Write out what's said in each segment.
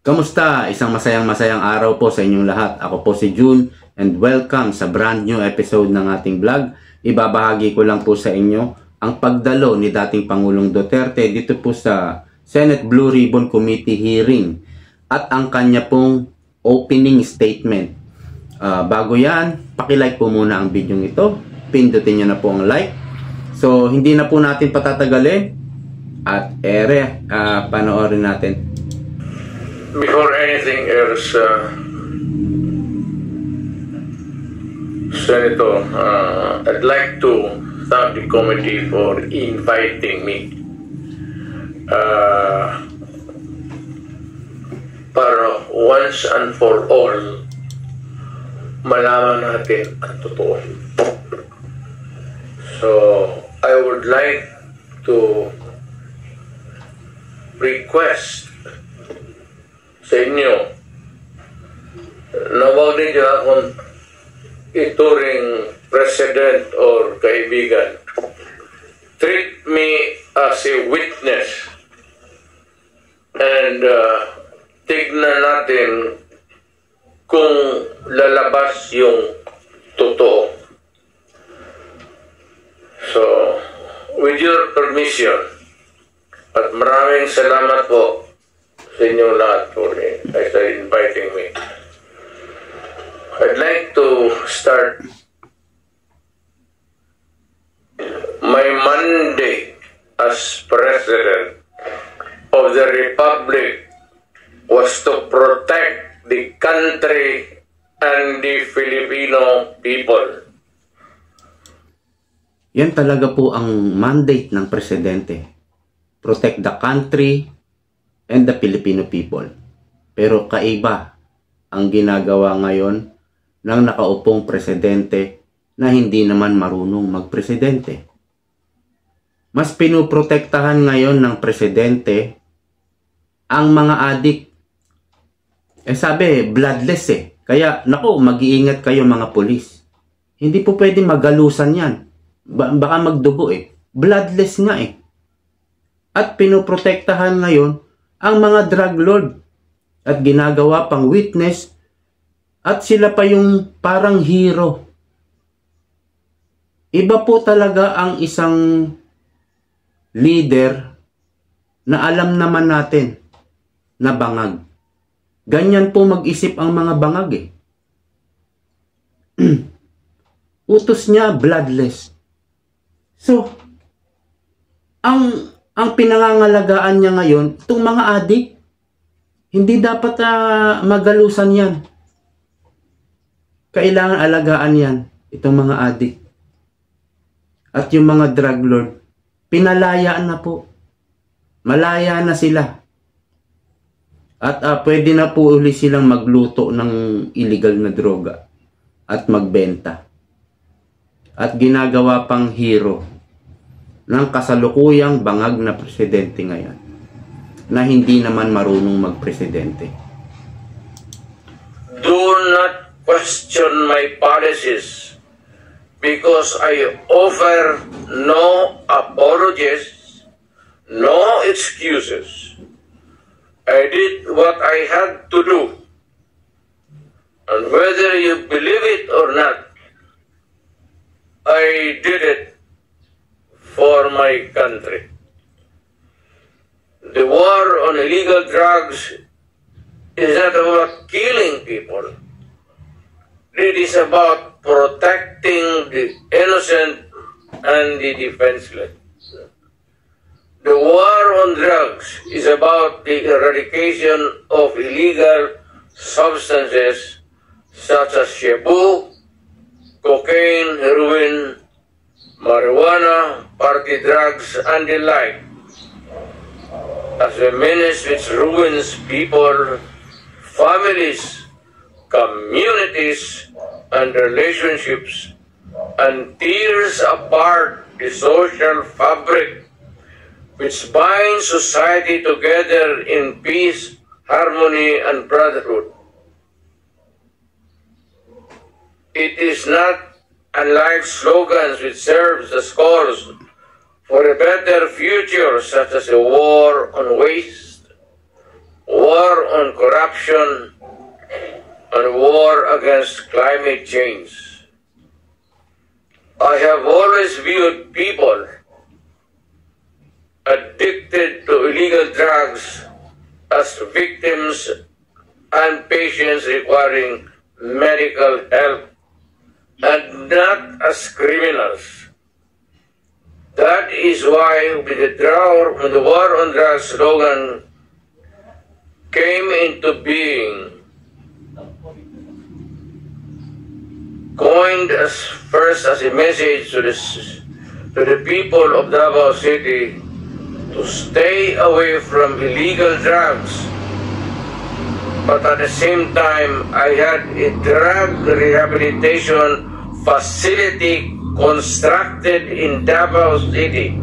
Kamusta? Isang masayang araw po sa inyong lahat. Ako po si June and welcome sa brand new episode ng ating vlog. Ibabahagi ko lang po sa inyo ang pagdalo ni dating Pangulong Duterte dito po sa Senate Blue Ribbon Committee hearing at ang kanya pong opening statement. Bago yan, pakilike po muna ang video ito. Pindutin nyo na po ang like. So, hindi na po natin patatagalin at panoorin natin. Before anything else, Senator, I'd like to thank the committee for inviting me para once and for all malaman natin ang totoo. So, I would like to request sa inyo na huwag ninyo akong ituring president or kaibigan. Treat me as a witness and tignan natin kung lalabas yung totoo. So, with your permission, at maraming salamat po sa inyong lahat for inviting me. I'd like to start my mandate as President of the Republic was to protect the country and the Filipino people. Yan talaga po ang mandate ng Presidente. Protect the country and the Filipino people. Pero kaiba ang ginagawa ngayon ng nakaupong presidente na hindi naman marunong magpresidente. Mas pinuprotektahan ngayon ng presidente ang mga adik. Sabi, bloodless eh. Kaya, naku, mag-iingat kayo mga pulis. Hindi po pwede magalusan yan. Baka magdugo eh. Bloodless nga eh. At pinuprotektahan ngayon ang mga drug lord at ginagawa pang witness at sila pa yung parang hero. Iba po talaga ang isang leader na alam naman natin na bangag. Ganyan po mag-isip ang mga bangag eh. Utos niya bloodless. So, ang pinangangalagaan niya ngayon, itong mga adik, hindi dapat magalusan yan. Kailangan alagaan yan, itong mga adik. At yung mga drug lord, pinalayaan na po. Malaya na sila. At pwede na po uli silang magluto ng illegal na droga at magbenta. At ginagawa pang hero ng kasalukuyang bangag na presidente ngayon na hindi naman marunong magpresidente. Do not question my policies because I offer no apologies, no excuses. I did what I had to do. And whether you believe it or not, I did it for my country. The war on illegal drugs is not about killing people. It is about protecting the innocent and the defenseless. The war on drugs is about the eradication of illegal substances such as shabu, cocaine, heroin, marijuana, party drugs, and the like, as a menace which ruins people, families, communities, and relationships, and tears apart the social fabric which binds society together in peace, harmony, and brotherhood. It is not unlike slogans which serves as calls for a better future, such as a war on waste, war war on corruption, and war against climate change. I have always viewed people addicted to illegal drugs as victims and patients requiring medical help and not as criminals. That is why when the war on drugs slogan came into being, coined first as a message to the people of Davao City to stay away from illegal drugs. But at the same time, I had a drug rehabilitation facility constructed in Davao City,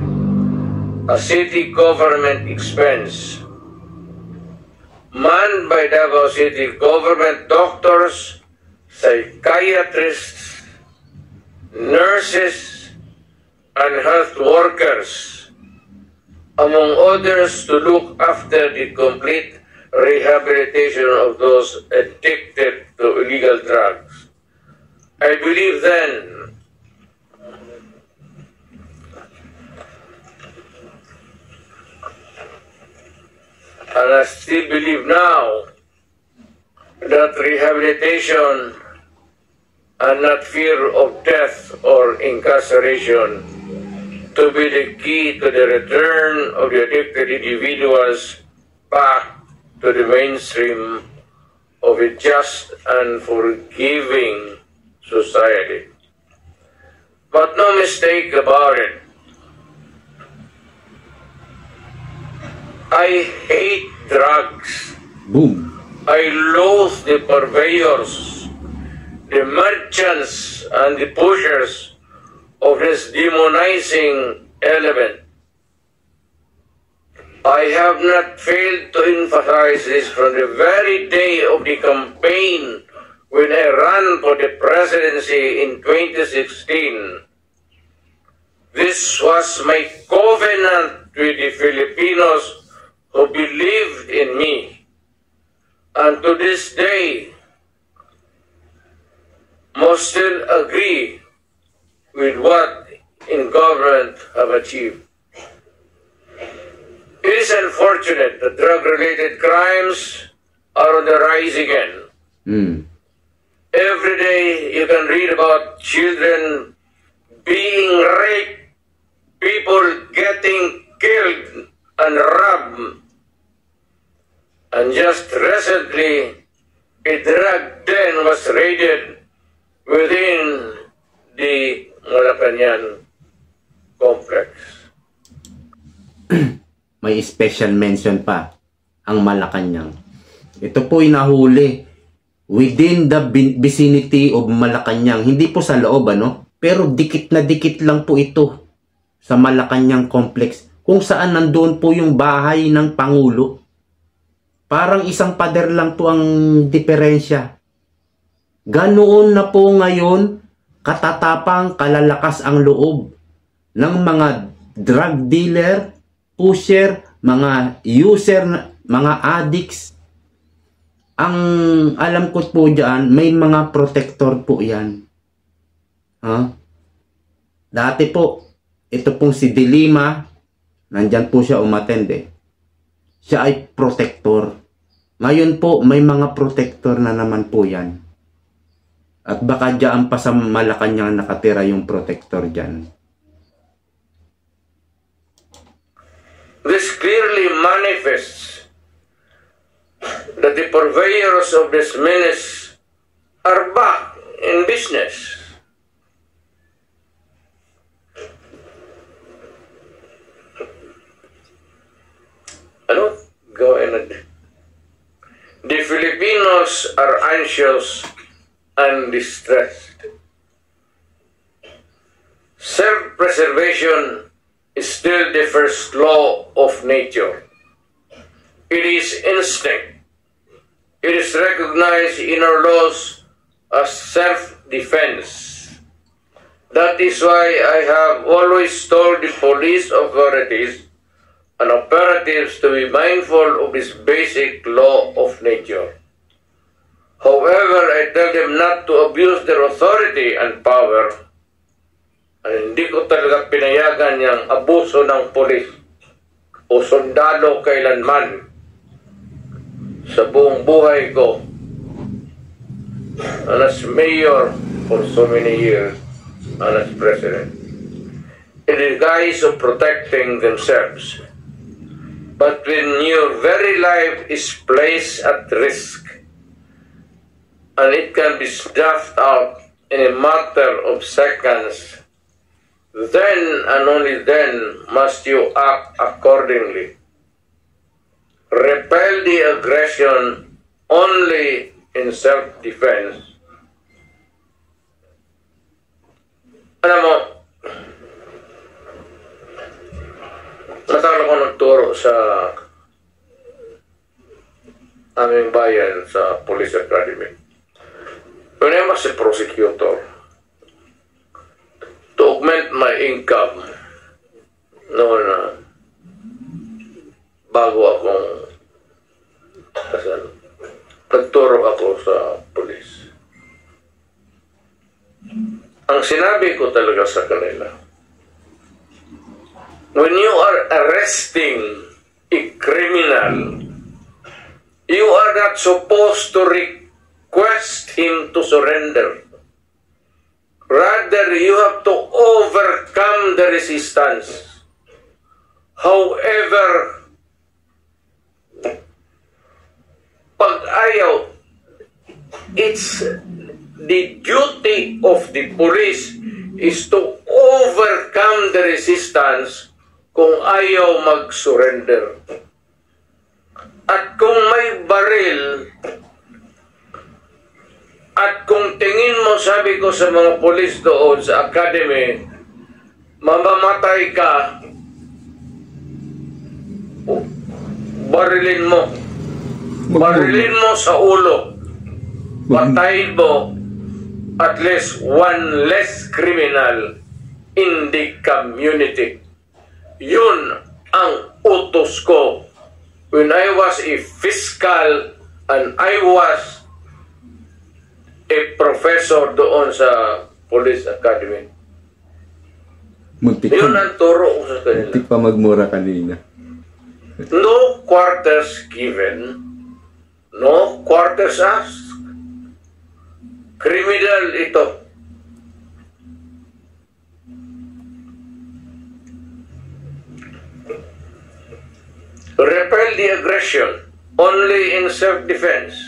a city government expense, manned by Davao City government doctors, psychiatrists, nurses, and health workers, among others, to look after the complete rehabilitation of those addicted to illegal drugs. I believe then and I still believe now that rehabilitation and not fear of death or incarceration to be the key to the return of the addicted individuals back to the mainstream of a just and forgiving society. But no mistake about it, I hate drugs. Boom. I loathe the purveyors, the merchants, and the pushers of this demonizing element. I have not failed to emphasize this from the very day of the campaign when I ran for the presidency in 2016. This was my covenant with the Filipinos who believed in me. And to this day, most still agree with what in government have achieved. It is unfortunate that drug-related crimes are on the rise again. Every day you can read about children being raped, people getting killed and robbed. And just recently, a drug den was raided within the Malacanang complex. May special mention pa ang Malacanang. Ito po nahuli within the vicinity of Malacanang. Hindi po sa loob, pero dikit na dikit lang po ito sa Malacanang complex, kung saan nandoon po yung bahay ng Pangulo. Parang isang pader lang po ang diferensya. Ganoon na po ngayon katatapang, kalalakas ang loob ng mga drug dealer, pusher, mga user, mga addicts. Ang alam ko po dyan, may mga protector po yan. Dati po, ito pong si Dilima, nandyan po siya umatende. Siya ay protector. Ngayon po, may mga protector na naman po yan. At baka dyan pa sa Malacanang nakatira yung protector dyan. This clearly manifests that the purveyors of this menace are back in business. Go ahead. The Filipinos are anxious and distressed. Self-preservation is still the first law of nature. It is instinct. It is recognized in our laws as self-defense. That is why I have always told the police authorities and operatives to be mindful of this basic law of nature. However, I tell them not to abuse their authority and power. And hindi ko talaga pinayagan yung abuso ng polis o sundalo kailanman sa buong buhay ko. And as mayor for so many years and as president, in the guise of protecting themselves. But when your very life is placed at risk, and it can be snuffed out in a matter of seconds, then and only then must you act accordingly. Repel the aggression only in self-defense. Alam mo, natalo ko nagturo sa aming bayan sa Police Academy. When I was a prosecutor, to augment my income noon bago akong nagturo ako sa police. Ang sinabi ko talaga sa kanila, when you are arresting a criminal, you are not supposed to request him to surrender. Rather, you have to overcome the resistance. However, pag ayaw, it's the duty of the police is to overcome the resistance kung ayaw mag-surrender. At kung may baril, at kung tingin mo, sabi ko sa mga polis doon sa academy, mamamatay ka, barilin mo. Barilin mo sa ulo. Patayin mo at least one less criminal in the community. Yun ang utos ko when I was a fiscal and I was a professor doon sa Police Academy. Yun ang turo ko sa kanila. Muntik pa magmura kanina. No quarters given, no quarters asked. Criminal ito. Repel the aggression only in self-defense.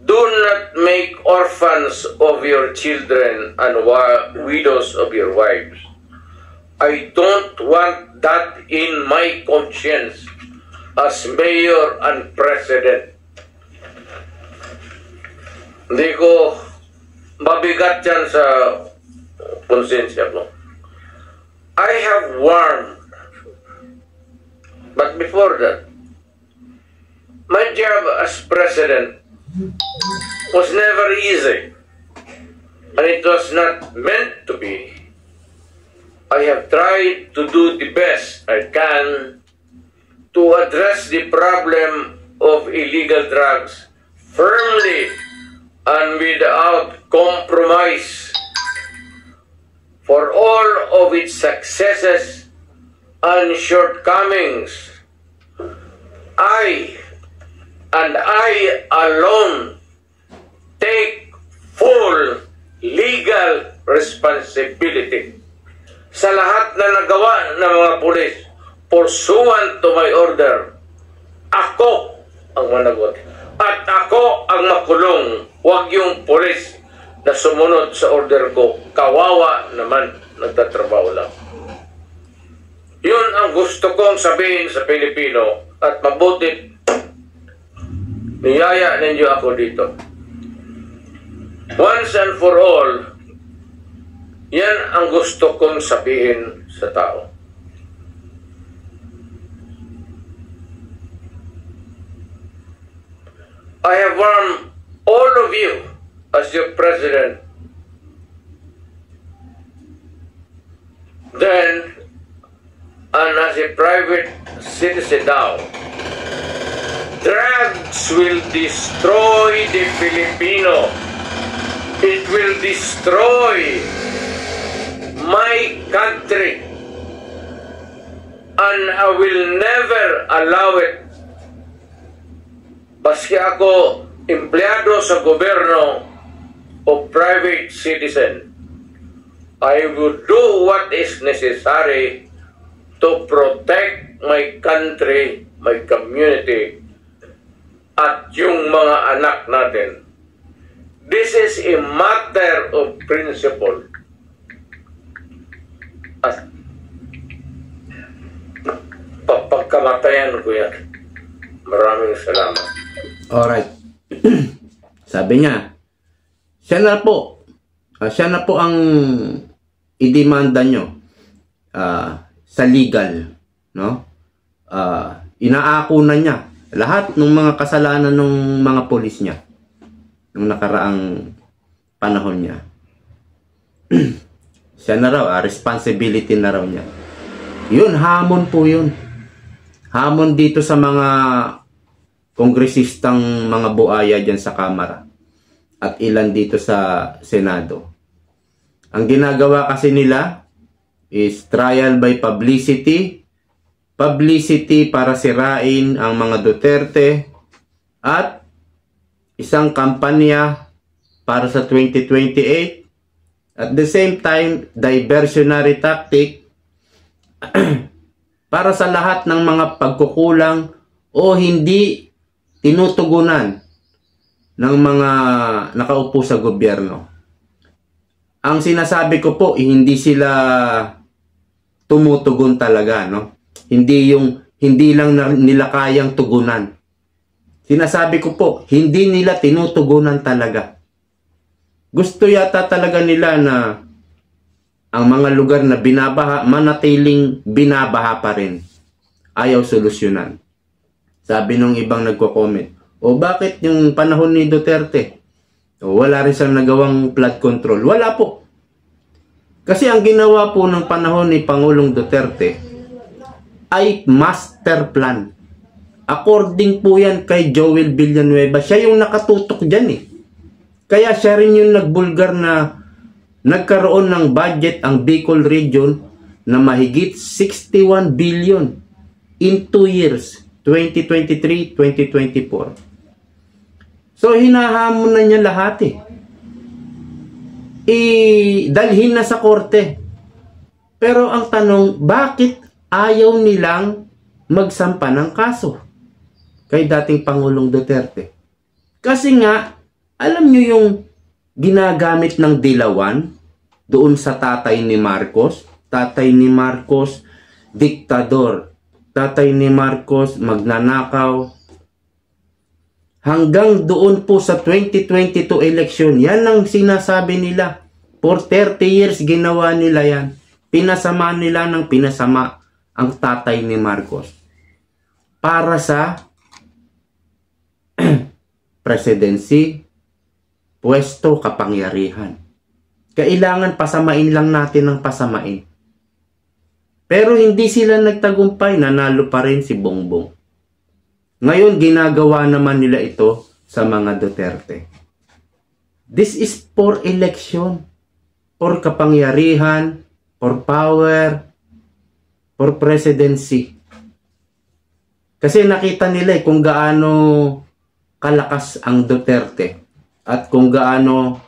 Do not make orphans of your children and widows of your wives. I don't want that in my conscience as mayor and president. Hindi ko mabigat yan sa konsensya ko. I have warned, but before that, my job as president was never easy, and it was not meant to be. I have tried to do the best I can to address the problem of illegal drugs firmly and without compromise. For all of its successes and shortcomings, I alone take full legal responsibility sa lahat na nagawa ng mga pulis pursuant to my order. Ako ang managot at ako ang makulong, huwag yung pulis na sumunod sa order ko. Kawawa naman, nagtatrabaho lang. Yun ang gusto kong sabihin sa Pilipino at mabuti niyaya ninyo ako dito. Once and for all, yan ang gusto kong sabihin sa tao. I have warned all of you as your president. Then, and as a private citizen daw. Drugs will destroy the Filipino. It will destroy my country. And I will never allow it. Baski ako empleyado sa gobyerno o private citizen, I will do what is necessary to protect my country, my community, at yung mga anak natin. This is a matter of principle. At pagkamatayan ko yan. Maraming salamat. Alright. Sabi niya, siya na po ang idemanda nyo sa legal, no? Inaako na niya lahat ng mga kasalanan ng mga pulis niya nung nakaraang panahon niya. Siya na raw, responsibility na raw niya. Yun, hamon po yun. Hamon dito sa mga kongresistang mga buaya dyan sa Kamara at ilan dito sa Senado. Ang ginagawa kasi nila is trial by publicity, publicity para sirain ang mga Duterte, at isang kampanya para sa 2028. At the same time, diversionary tactic para sa lahat ng mga pagkukulang o hindi tinutugunan ng mga nakaupo sa gobyerno. Ang sinasabi ko po, hindi sila tumutugon talaga, no? Hindi lang nila kayang tugunan. Sinasabi ko po, hindi nila tinutugunan talaga. Gusto yata talaga nila na ang mga lugar na binabaha, manatiling binabaha pa rin. Ayaw solusyonan. Sabi nung ibang nagko-comment, o bakit yung panahon ni Duterte, wala rin siyang nagawang flood control? Wala po. Kasi ang ginawa po ng panahon ni Pangulong Duterte ay master plan. According po yan kay Joel Villanueva, siya yung nakatutok dyan eh. Kaya siya rin yung nagbulgar na nagkaroon ng budget ang Bicol region na mahigit 61 billion in 2 years, 2023-2024. So hinahamon na niya lahat eh. Dalhin na sa korte. Pero ang tanong, bakit ayaw nilang magsampa ng kaso kay dating Pangulong Duterte? Kasi nga, alam nyo yung ginagamit ng dilawan doon sa tatay ni Marcos. Tatay ni Marcos, diktador. Tatay ni Marcos, magnanakaw. Hanggang doon po sa 2022 election, yan ang sinasabi nila. For 30 years ginawa nila yan. Pinasama nila ng pinasama ang tatay ni Marcos. Para sa presidency, pwesto, kapangyarihan. Kailangan pasamain lang natin ng pasamain. Pero hindi sila nagtagumpay, nanalo pa rin si Bongbong. Ngayon, ginagawa naman nila ito sa mga Duterte. This is for election, for kapangyarihan, for power, for presidency. Kasi nakita nila kung gaano kalakas ang Duterte at kung gaano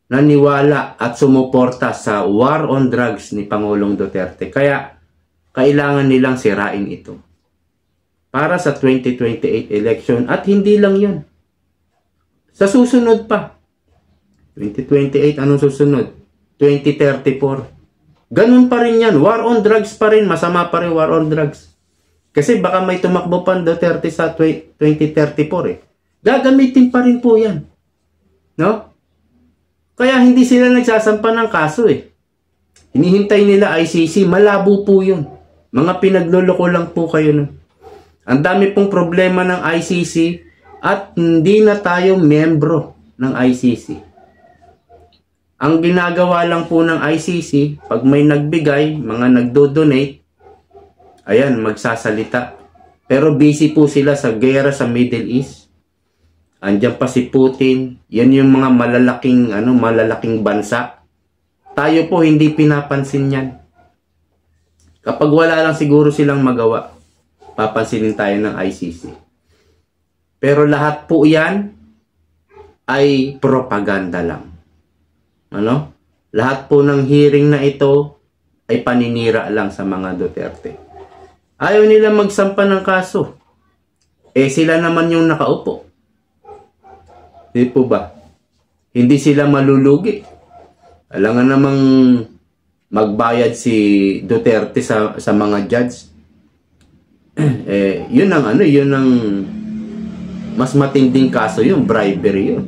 naniwala at sumuporta sa war on drugs ni Pangulong Duterte. Kaya kailangan nilang sirain ito para sa 2028 election. At hindi lang yun. Sa susunod pa. 2028, anong susunod? 2034. Ganun pa rin yan. War on drugs pa rin. Masama pa rin war on drugs. Kasi baka may tumakbo pa Duterte sa 2034 eh. Gagamitin pa rin po yan. No? Kaya hindi sila nagsasampa ng kaso eh. Hinihintay nila ICC. Malabo po yun. Mga pinagluloko lang po kayo. No? Ang dami pong problema ng ICC at hindi na tayo membro ng ICC. Ang ginagawa lang po ng ICC, pag may nagbigay, mga nagdo-donate, ayan, magsasalita. Pero busy po sila sa gera sa Middle East. Andiyan pa si Putin. Yan yung mga malalaking bansa. Tayo po hindi pinapansin yan. Kapag wala lang siguro silang magawa, papansinin tayo ng ICC. Pero lahat po yan ay propaganda lang. Lahat po ng hearing na ito ay paninira lang sa mga Duterte. Ayaw nila magsampa ng kaso. Sila naman yung nakaupo. Di po ba? Hindi sila malulugi. Alam nga namang magbayad si Duterte sa mga judge. Yun ang mas matinding kaso yun, bribery yun.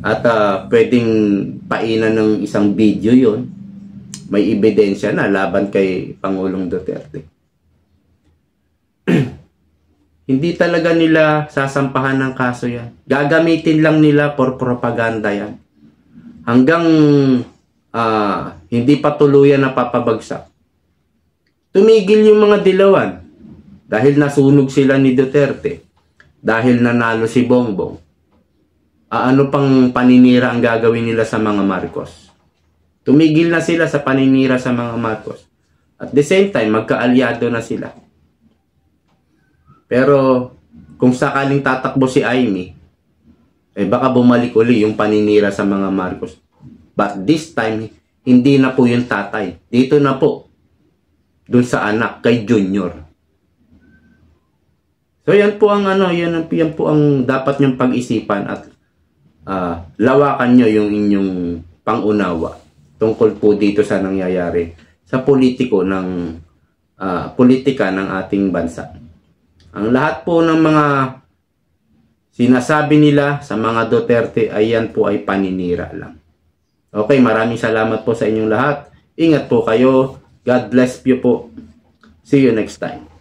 At pwedeng painan ng isang video yun. May ebidensya na laban kay Pangulong Duterte. Hindi talaga nila sasampahan ng kaso yan. Gagamitin lang nila for propaganda yan. Hanggang hindi pa tuluyan na papabagsak. Tumigil yung mga dilawan. Dahil nasunog sila ni Duterte. Dahil nanalo si Bongbong. Ano pang paninira ang gagawin nila sa mga Marcos? Tumigil na sila sa paninira sa mga Marcos. At the same time, magkaalyado na sila. Pero kung sakaling tatakbo si Amy, baka bumalik uli yung paninira sa mga Marcos. But this time, hindi na po yung tatay. Dito na po. Dun sa anak, kay Junior. So yan po ang yan po ang dapat nyong pag-isipan at lawakan nyo yung inyong pangunawa tungkol po dito sa nangyayari sa politika ng ating bansa. Ang lahat po ng mga sinasabi nila sa mga Duterte ay yan po ay paninira lang. Okay, maraming salamat po sa inyong lahat. Ingat po kayo. God bless you po. See you next time.